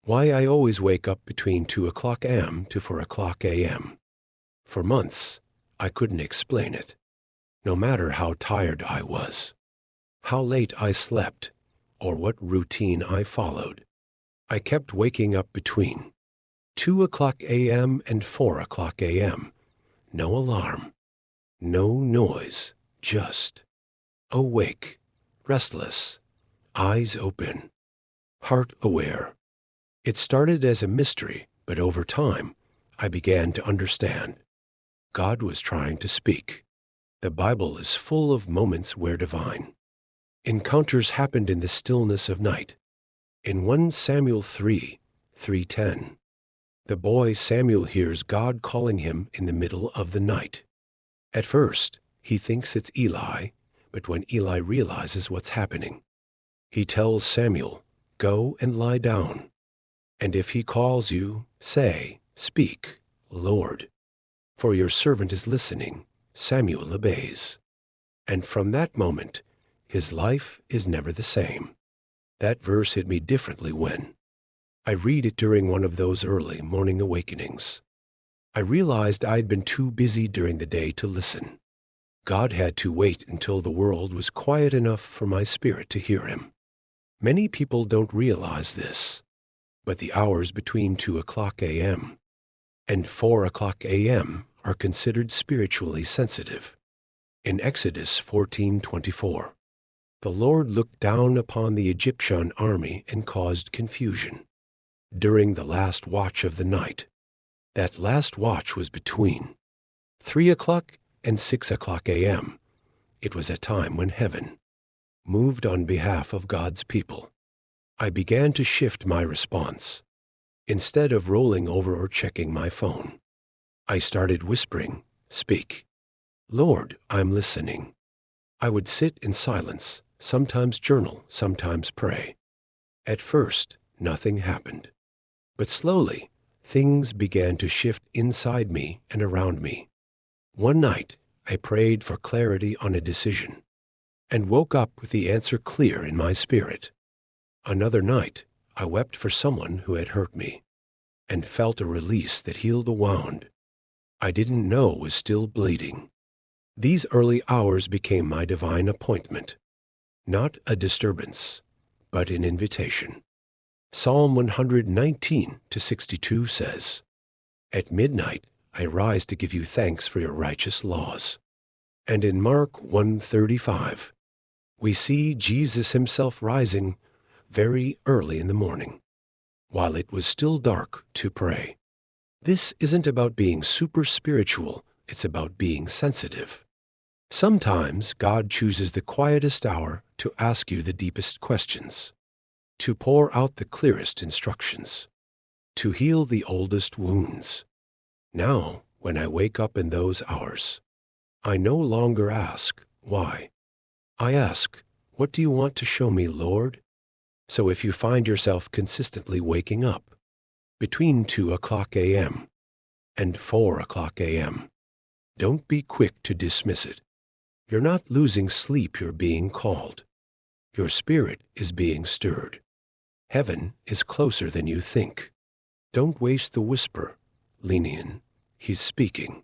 Why I always wake up between 2 o'clock a.m. to 4 o'clock a.m. For months, I couldn't explain it. No matter how tired I was, how late I slept, or what routine I followed, I kept waking up between 2 o'clock a.m. and 4 o'clock a.m. No alarm, no noise, just awake, restless, eyes open, heart aware. It started as a mystery, but over time, I began to understand. God was trying to speak. The Bible is full of moments where divine encounters happened in the stillness of night. In 1 Samuel 3:10, the boy Samuel hears God calling him in the middle of the night. At first, he thinks it's Eli, but when Eli realizes what's happening, he tells Samuel, "Go and lie down. And if he calls you, say, 'Speak, Lord, for your servant is listening.'" Samuel obeys. And from that moment, his life is never the same. That verse hit me differently when I read it during one of those early morning awakenings. I realized I'd been too busy during the day to listen. God had to wait until the world was quiet enough for my spirit to hear him. Many people don't realize this, but the hours between 2 o'clock a.m. and 4 o'clock a.m. are considered spiritually sensitive. In Exodus 14:24, the Lord looked down upon the Egyptian army and caused confusion during the last watch of the night. That last watch was between 3 o'clock and 6 o'clock a.m. It was a time when heaven moved on behalf of God's people. I began to shift my response. Instead of rolling over or checking my phone, I started whispering, "Speak. Lord, I'm listening." I would sit in silence, sometimes journal, sometimes pray. At first, nothing happened. But slowly, things began to shift inside me and around me. One night, I prayed for clarity on a decision and woke up with the answer clear in my spirit. Another night, I wept for someone who had hurt me and felt a release that healed a wound I didn't know was still bleeding. These early hours became my divine appointment, not a disturbance, but an invitation. Psalm 119:62 says, "At midnight I rise to give you thanks for your righteous laws." And in Mark 1:35, we see Jesus himself rising very early in the morning, while it was still dark, to pray. This isn't about being super spiritual, it's about being sensitive. Sometimes God chooses the quietest hour to ask you the deepest questions, to pour out the clearest instructions, to heal the oldest wounds. Now, when I wake up in those hours, I no longer ask, "Why?" I ask, "What do you want to show me, Lord?" So if you find yourself consistently waking up between 2 o'clock a.m. and 4 o'clock a.m., don't be quick to dismiss it. You're not losing sleep, you're being called. Your spirit is being stirred. Heaven is closer than you think. Don't waste the whisper. Lean in. He's speaking.